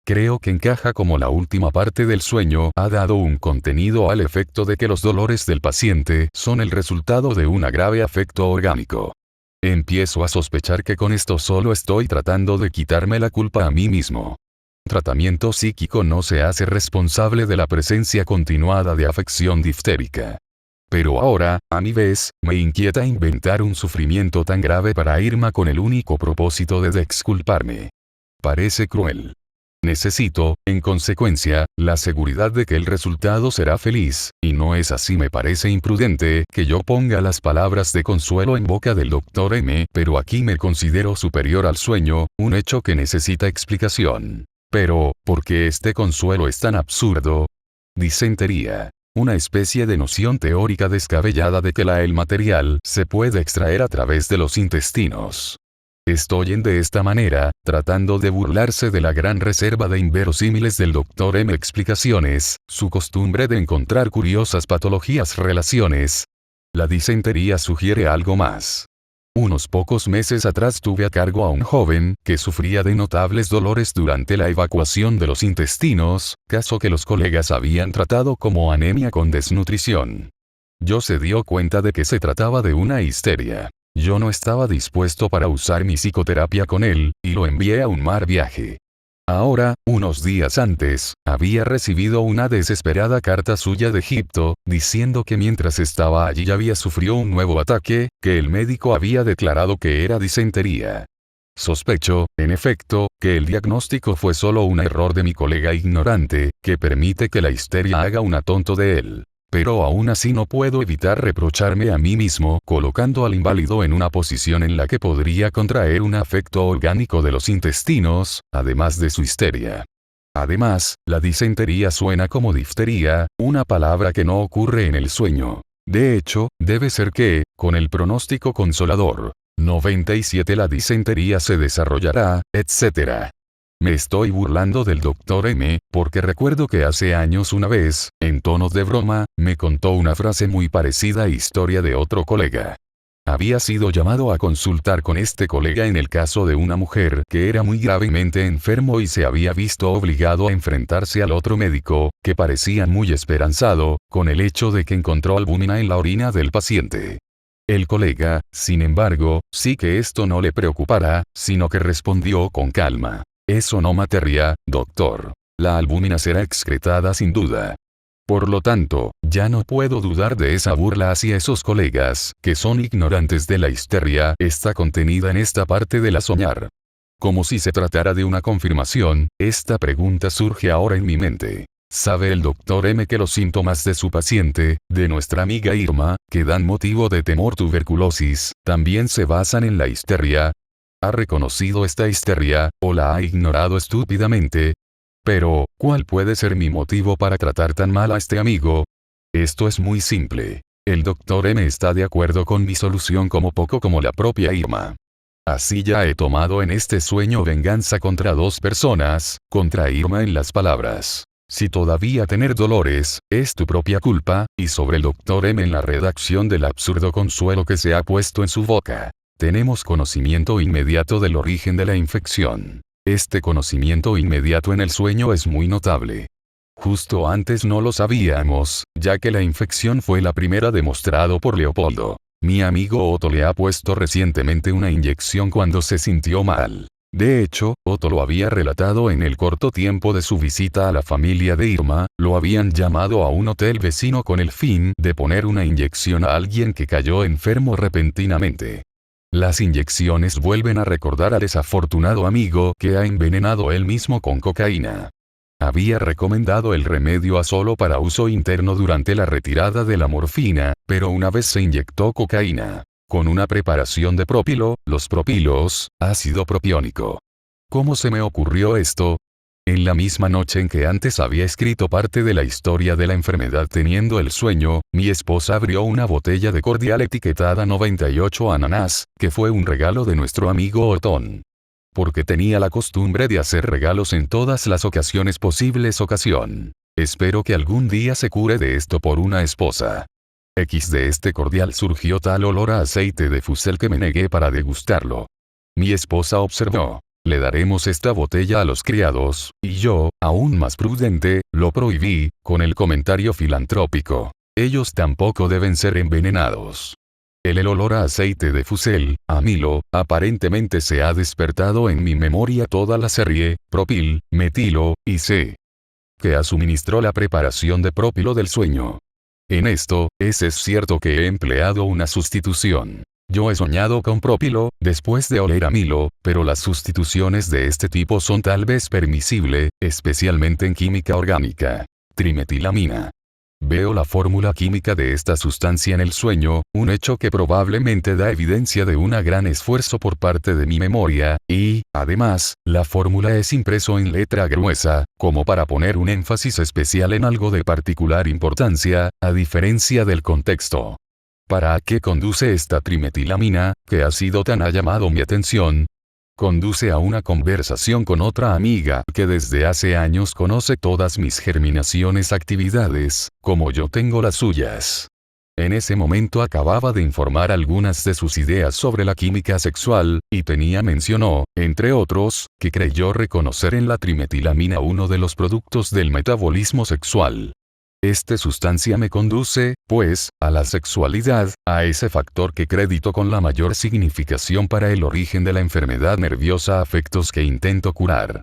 Creo que encaja como la última parte del sueño ha dado un contenido al efecto de que los dolores del paciente son el resultado de un grave afecto orgánico. Empiezo a sospechar que con esto solo estoy tratando de quitarme la culpa a mí mismo. Tratamiento psíquico no se hace responsable de la presencia continuada de afección diftérica. Pero ahora, a mi vez, me inquieta inventar un sufrimiento tan grave para Irma con el único propósito de exculparme. Parece cruel. Necesito, en consecuencia, la seguridad de que el resultado será feliz, y no es así. Me parece imprudente que yo ponga las palabras de consuelo en boca del Dr. M, pero aquí me considero superior al sueño, un hecho que necesita explicación. Pero, ¿por qué este consuelo es tan absurdo? Disentería. Una especie de noción teórica descabellada de que el material se puede extraer a través de los intestinos. Estoy de esta manera, tratando de burlarse de la gran reserva de inverosímiles del Dr. M. Explicaciones, su costumbre de encontrar curiosas patologías relaciones. La disentería sugiere algo más. Unos pocos meses atrás tuve a cargo a un joven que sufría de notables dolores durante la evacuación de los intestinos, caso que los colegas habían tratado como anemia con desnutrición. Yo se dio cuenta de que se trataba de una histeria. Yo no estaba dispuesto para usar mi psicoterapia con él, y lo envié a un mar viaje. Ahora, unos días antes, había recibido una desesperada carta suya de Egipto, diciendo que mientras estaba allí había sufrido un nuevo ataque, que el médico había declarado que era disentería. Sospecho, en efecto, que el diagnóstico fue solo un error de mi colega ignorante, que permite que la histeria haga un tonto de él. Pero aún así no puedo evitar reprocharme a mí mismo colocando al inválido en una posición en la que podría contraer un afecto orgánico de los intestinos, además de su histeria. Además, la disentería suena como diftería, una palabra que no ocurre en el sueño. De hecho, debe ser que, con el pronóstico consolador, 97 la disentería se desarrollará, etc. Me estoy burlando del Dr. M, porque recuerdo que hace años una vez, en tono de broma, me contó una frase muy parecida a historia de otro colega. Había sido llamado a consultar con este colega en el caso de una mujer que era muy gravemente enfermo y se había visto obligado a enfrentarse al otro médico, que parecía muy esperanzado, con el hecho de que encontró albúmina en la orina del paciente. El colega, sin embargo, sí que esto no le preocupara, sino que respondió con calma. Eso no materia, doctor. La albúmina será excretada sin duda. Por lo tanto, ya no puedo dudar de esa burla hacia esos colegas, que son ignorantes de la histeria, está contenida en esta parte de la soñar. Como si se tratara de una confirmación, esta pregunta surge ahora en mi mente. ¿Sabe el Dr. M que los síntomas de su paciente, de nuestra amiga Irma, que dan motivo de temor tuberculosis, también se basan en la histeria? ¿Ha reconocido esta histeria, o la ha ignorado estúpidamente? Pero, ¿cuál puede ser mi motivo para tratar tan mal a este amigo? Esto es muy simple. El Dr. M está de acuerdo con mi solución como poco como la propia Irma. Así ya he tomado en este sueño venganza contra dos personas, contra Irma en las palabras. Si todavía tener dolores, es tu propia culpa, y sobre el Dr. M en la redacción del absurdo consuelo que se ha puesto en su boca. Tenemos conocimiento inmediato del origen de la infección. Este conocimiento inmediato en el sueño es muy notable. Justo antes no lo sabíamos, ya que la infección fue la primera demostrado por Leopoldo. Mi amigo Otto le ha puesto recientemente una inyección cuando se sintió mal. De hecho, Otto lo había relatado en el corto tiempo de su visita a la familia de Irma, lo habían llamado a un hotel vecino con el fin de poner una inyección a alguien que cayó enfermo repentinamente. Las inyecciones vuelven a recordar al desafortunado amigo que ha envenenado él mismo con cocaína. Había recomendado el remedio a solo para uso interno durante la retirada de la morfina, pero una vez se inyectó cocaína, con una preparación de propilo, los propilos, ácido propiónico. ¿Cómo se me ocurrió esto? En la misma noche en que antes había escrito parte de la historia de la enfermedad teniendo el sueño, mi esposa abrió una botella de cordial etiquetada 98 ananás, que fue un regalo de nuestro amigo Otón. Porque tenía la costumbre de hacer regalos en todas las ocasiones posibles. Espero que algún día se cure de esto por una esposa. De este cordial surgió tal olor a aceite de fusel que me negué para degustarlo. Mi esposa observó. Le daremos esta botella a los criados, y yo, aún más prudente, lo prohibí, con el comentario filantrópico. Ellos tampoco deben ser envenenados. El olor a aceite de fusel, amilo, aparentemente se ha despertado en mi memoria toda la serie, propil, metilo, y C. que suministró la preparación de propilo del sueño. En esto, es cierto que he empleado una sustitución. Yo he soñado con propilo, después de oler amilo, pero las sustituciones de este tipo son tal vez permisible, especialmente en química orgánica. Trimetilamina. Veo la fórmula química de esta sustancia en el sueño, un hecho que probablemente da evidencia de un gran esfuerzo por parte de mi memoria, y, además, la fórmula es impreso en letra gruesa, como para poner un énfasis especial en algo de particular importancia, a diferencia del contexto. ¿Para qué conduce esta trimetilamina, que ha sido tan ha llamado mi atención? Conduce a una conversación con otra amiga que desde hace años conoce todas mis germinaciones actividades, como yo tengo las suyas. En ese momento acababa de informar algunas de sus ideas sobre la química sexual, y mencionó, entre otros, que creyó reconocer en la trimetilamina uno de los productos del metabolismo sexual. Esta sustancia me conduce, pues, a la sexualidad, a ese factor que crédito con la mayor significación para el origen de la enfermedad nerviosa afectos que intento curar.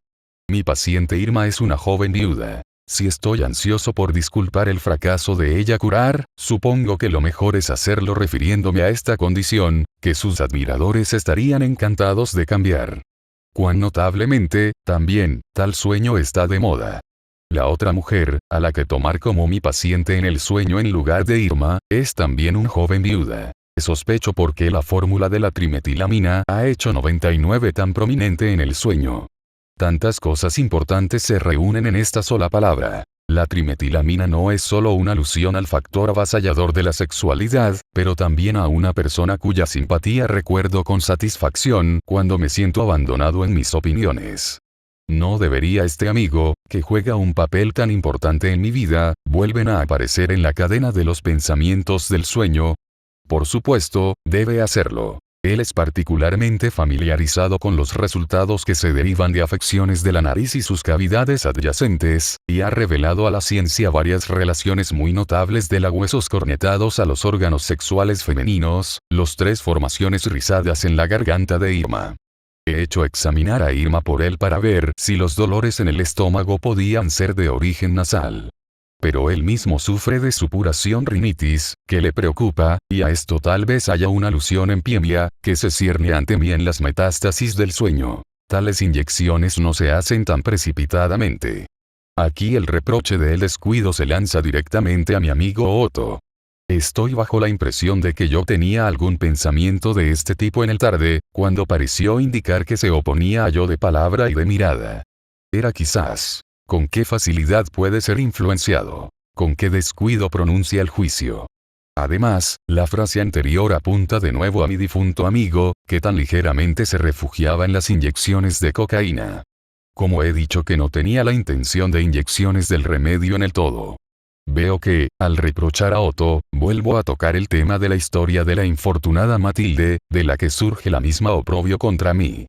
Mi paciente Irma es una joven viuda. Si estoy ansioso por disculpar el fracaso de ella curar, supongo que lo mejor es hacerlo refiriéndome a esta condición, que sus admiradores estarían encantados de cambiar. Cuán notablemente, también, tal sueño está de moda. La otra mujer, a la que tomar como mi paciente en el sueño en lugar de Irma, es también una joven viuda. Sospecho por qué la fórmula de la trimetilamina ha hecho 99 tan prominente en el sueño. Tantas cosas importantes se reúnen en esta sola palabra. La trimetilamina no es solo una alusión al factor avasallador de la sexualidad, pero también a una persona cuya simpatía recuerdo con satisfacción cuando me siento abandonado en mis opiniones. ¿No debería este amigo, que juega un papel tan importante en mi vida, vuelven a aparecer en la cadena de los pensamientos del sueño? Por supuesto, debe hacerlo. Él es particularmente familiarizado con los resultados que se derivan de afecciones de la nariz y sus cavidades adyacentes, y ha revelado a la ciencia varias relaciones muy notables de los huesos cornetados a los órganos sexuales femeninos, los 3 formaciones rizadas en la garganta de Irma. He hecho examinar a Irma por él para ver si los dolores en el estómago podían ser de origen nasal. Pero él mismo sufre de supuración rinitis, que le preocupa, y a esto tal vez haya una alusión en piemia, que se cierne ante mí en las metástasis del sueño. Tales inyecciones no se hacen tan precipitadamente. Aquí el reproche del descuido se lanza directamente a mi amigo Otto. Estoy bajo la impresión de que yo tenía algún pensamiento de este tipo en el tarde, cuando pareció indicar que se oponía a yo de palabra y de mirada. Era quizás. ¿Con qué facilidad puede ser influenciado? ¿Con qué descuido pronuncia el juicio? Además, la frase anterior apunta de nuevo a mi difunto amigo, que tan ligeramente se refugiaba en las inyecciones de cocaína. Como he dicho que no tenía la intención de inyecciones del remedio en el todo. Veo que, al reprochar a Otto, vuelvo a tocar el tema de la historia de la infortunada Matilde, de la que surge la misma oprobio contra mí.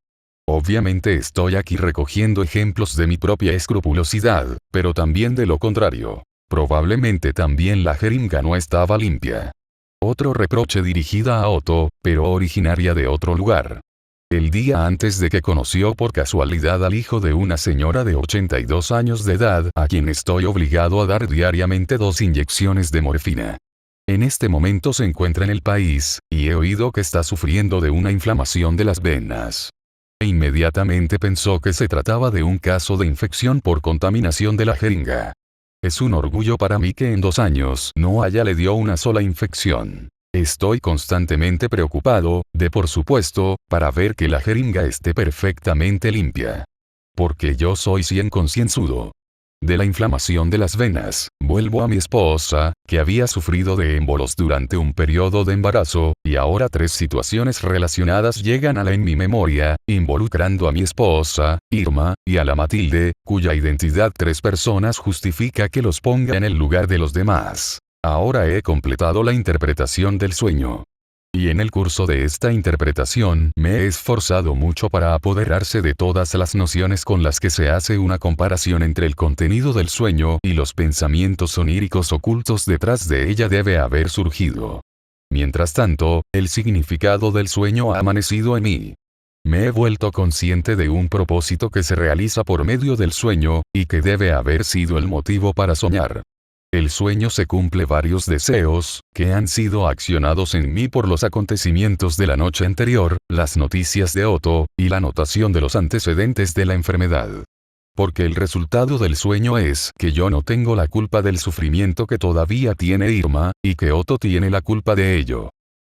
Obviamente estoy aquí recogiendo ejemplos de mi propia escrupulosidad, pero también de lo contrario. Probablemente también la jeringa no estaba limpia. Otro reproche dirigida a Otto, pero originaria de otro lugar. El día antes de que conoció por casualidad al hijo de una señora de 82 años de edad, a quien estoy obligado a dar diariamente 2 inyecciones de morfina. En este momento se encuentra en el país, y he oído que está sufriendo de una inflamación de las venas. Inmediatamente pensó que se trataba de un caso de infección por contaminación de la jeringa. Es un orgullo para mí que en 2 años no le dio una sola infección. Estoy constantemente preocupado, por supuesto, para ver que la jeringa esté perfectamente limpia. Porque yo soy 100 concienzudo. De la inflamación de las venas, vuelvo a mi esposa, que había sufrido de émbolos durante un periodo de embarazo, y ahora 3 situaciones relacionadas llegan en mi memoria, involucrando a mi esposa, Irma, y a la Matilde, cuya identidad 3 personas justifica que los ponga en el lugar de los demás. Ahora he completado la interpretación del sueño. Y en el curso de esta interpretación me he esforzado mucho para apoderarse de todas las nociones con las que se hace una comparación entre el contenido del sueño y los pensamientos oníricos ocultos detrás de ella debe haber surgido. Mientras tanto, el significado del sueño ha amanecido en mí. Me he vuelto consciente de un propósito que se realiza por medio del sueño, y que debe haber sido el motivo para soñar. El sueño se cumple varios deseos, que han sido accionados en mí por los acontecimientos de la noche anterior, las noticias de Otto, y la notación de los antecedentes de la enfermedad. Porque el resultado del sueño es que yo no tengo la culpa del sufrimiento que todavía tiene Irma, y que Otto tiene la culpa de ello.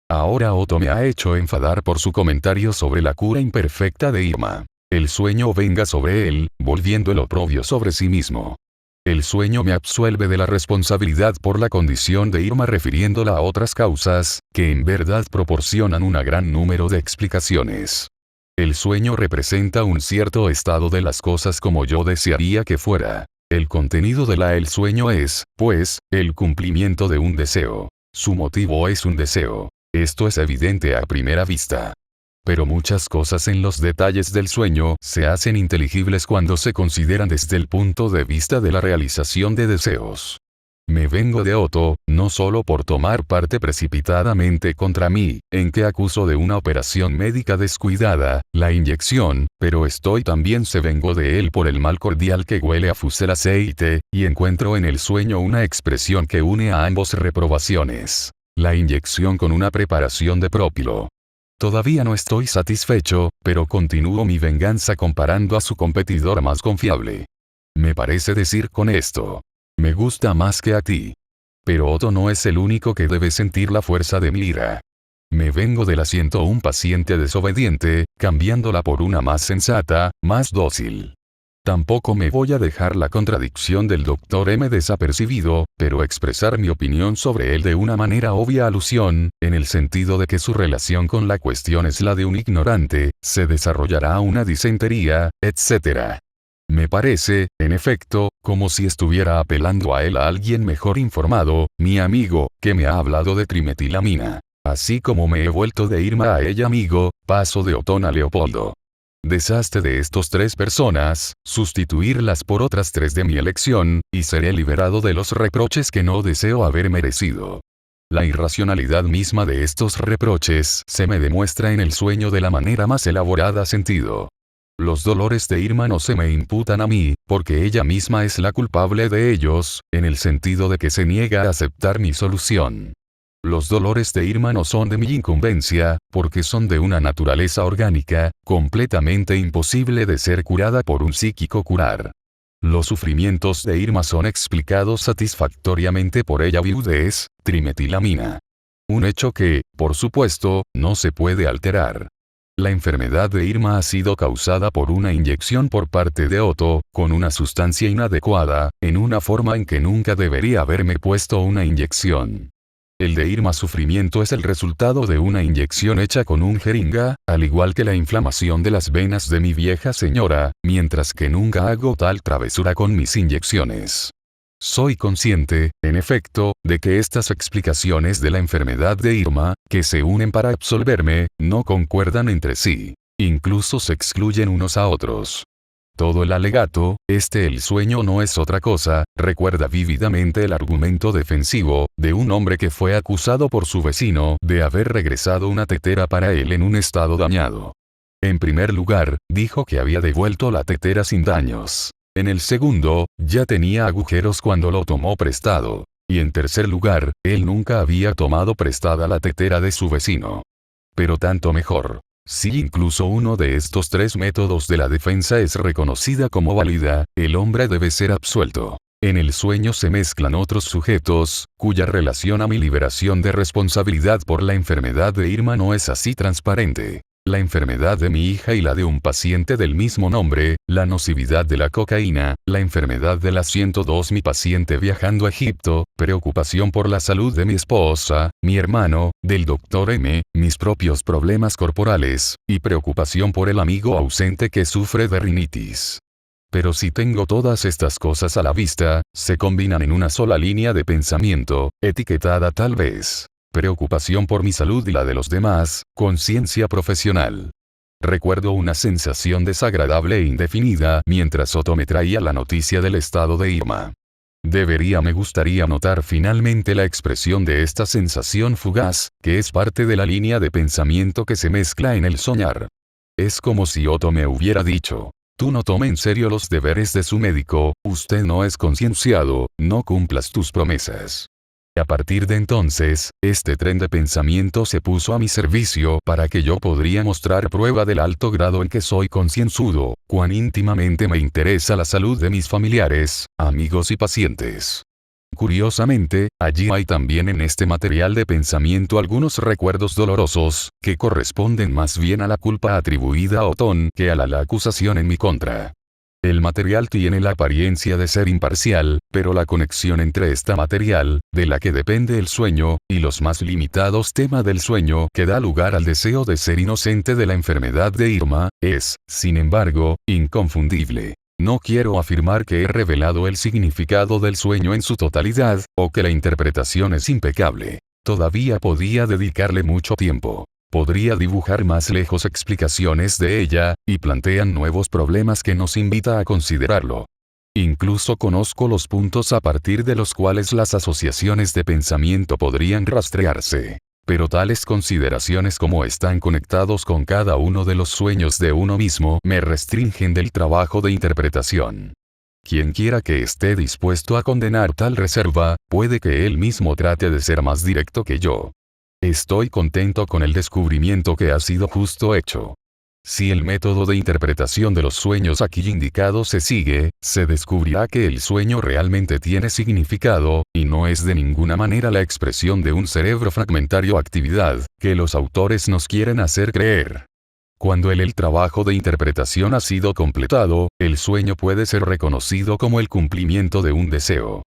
Ahora Otto me ha hecho enfadar por su comentario sobre la cura imperfecta de Irma. El sueño venga sobre él, volviendo el oprobio sobre sí mismo. El sueño me absuelve de la responsabilidad por la condición de Irma refiriéndola a otras causas, que en verdad proporcionan un gran número de explicaciones. El sueño representa un cierto estado de las cosas como yo desearía que fuera. El contenido del sueño es, pues, el cumplimiento de un deseo. Su motivo es un deseo. Esto es evidente a primera vista. Pero muchas cosas en los detalles del sueño se hacen inteligibles cuando se consideran desde el punto de vista de la realización de deseos. Me vengo de Otto, no solo por tomar parte precipitadamente contra mí, en que acuso de una operación médica descuidada, la inyección, pero estoy también se vengó de él por el mal cordial que huele a fusel aceite, y encuentro en el sueño una expresión que une a ambos reprobaciones. La inyección con una preparación de propilo. Todavía no estoy satisfecho, pero continúo mi venganza comparando a su competidor más confiable. Me parece decir con esto. Me gusta más que a ti. Pero Otto no es el único que debe sentir la fuerza de mi ira. Me vengo del asiento un paciente desobediente, cambiándola por una más sensata, más dócil. Tampoco me voy a dejar la contradicción del Dr. M desapercibido, pero expresar mi opinión sobre él de una manera obvia alusión, en el sentido de que su relación con la cuestión es la de un ignorante, se desarrollará una disentería, etc. Me parece, en efecto, como si estuviera apelando a él a alguien mejor informado, mi amigo, que me ha hablado de trimetilamina. Así como me he vuelto de Irma a ella amigo, paso de Otón a Leopoldo. Deshazte de estos 3 personas, sustituirlas por otras 3 de mi elección, y seré liberado de los reproches que no deseo haber merecido. La irracionalidad misma de estos reproches se me demuestra en el sueño de la manera más elaborada sentido. Los dolores de Irma no se me imputan a mí, porque ella misma es la culpable de ellos, en el sentido de que se niega a aceptar mi solución. Los dolores de Irma no son de mi incumbencia, porque son de una naturaleza orgánica, completamente imposible de ser curada por un psíquico curar. Los sufrimientos de Irma son explicados satisfactoriamente por ella viudez, trimetilamina. Un hecho que, por supuesto, no se puede alterar. La enfermedad de Irma ha sido causada por una inyección por parte de Otto, con una sustancia inadecuada, en una forma en que nunca debería haberme puesto una inyección. El de Irma sufrimiento es el resultado de una inyección hecha con un jeringa, al igual que la inflamación de las venas de mi vieja señora, mientras que nunca hago tal travesura con mis inyecciones. Soy consciente, en efecto, de que estas explicaciones de la enfermedad de Irma, que se unen para absolverme, no concuerdan entre sí. Incluso se excluyen unos a otros. Todo el alegato, el sueño no es otra cosa, recuerda vívidamente el argumento defensivo, de un hombre que fue acusado por su vecino de haber regresado una tetera para él en un estado dañado. En primer lugar, dijo que había devuelto la tetera sin daños. En el segundo, ya tenía agujeros cuando lo tomó prestado. Y en tercer lugar, él nunca había tomado prestada la tetera de su vecino. Pero tanto mejor. Si incluso uno de estos 3 métodos de la defensa es reconocida como válida, el hombre debe ser absuelto. En el sueño se mezclan otros sujetos, cuya relación a mi liberación de responsabilidad por la enfermedad de Irma no es así transparente. La enfermedad de mi hija y la de un paciente del mismo nombre, la nocividad de la cocaína, la enfermedad de la 102 mi paciente viajando a Egipto, preocupación por la salud de mi esposa, mi hermano, del Dr. M, mis propios problemas corporales, y preocupación por el amigo ausente que sufre de rinitis. Pero si tengo todas estas cosas a la vista, se combinan en una sola línea de pensamiento, etiquetada tal vez. Preocupación por mi salud y la de los demás, conciencia profesional. Recuerdo una sensación desagradable e indefinida mientras Otto me traía la noticia del estado de Irma. Me gustaría notar finalmente la expresión de esta sensación fugaz, que es parte de la línea de pensamiento que se mezcla en el soñar. Es como si Otto me hubiera dicho: tú no tome en serio los deberes de su médico, usted no es concienciado, no cumplas tus promesas. A partir de entonces, este tren de pensamiento se puso a mi servicio para que yo podría mostrar prueba del alto grado en que soy concienzudo, cuán íntimamente me interesa la salud de mis familiares, amigos y pacientes. Curiosamente, allí hay también en este material de pensamiento algunos recuerdos dolorosos, que corresponden más bien a la culpa atribuida a Otón que a la acusación en mi contra. El material tiene la apariencia de ser imparcial, pero la conexión entre esta material, de la que depende el sueño, y los más limitados temas del sueño que da lugar al deseo de ser inocente de la enfermedad de Irma, es, sin embargo, inconfundible. No quiero afirmar que he revelado el significado del sueño en su totalidad, o que la interpretación es impecable. Todavía podía dedicarle mucho tiempo. Podría dibujar más lejos explicaciones de ella, y plantean nuevos problemas que nos invita a considerarlo. Incluso conozco los puntos a partir de los cuales las asociaciones de pensamiento podrían rastrearse. Pero tales consideraciones como están conectados con cada uno de los sueños de uno mismo me restringen del trabajo de interpretación. Quien quiera que esté dispuesto a condenar tal reserva, puede que él mismo trate de ser más directo que yo. Estoy contento con el descubrimiento que ha sido justo hecho. Si el método de interpretación de los sueños aquí indicado se sigue, se descubrirá que el sueño realmente tiene significado, y no es de ninguna manera la expresión de un cerebro fragmentario actividad, que los autores nos quieren hacer creer. Cuando el trabajo de interpretación ha sido completado, el sueño puede ser reconocido como el cumplimiento de un deseo.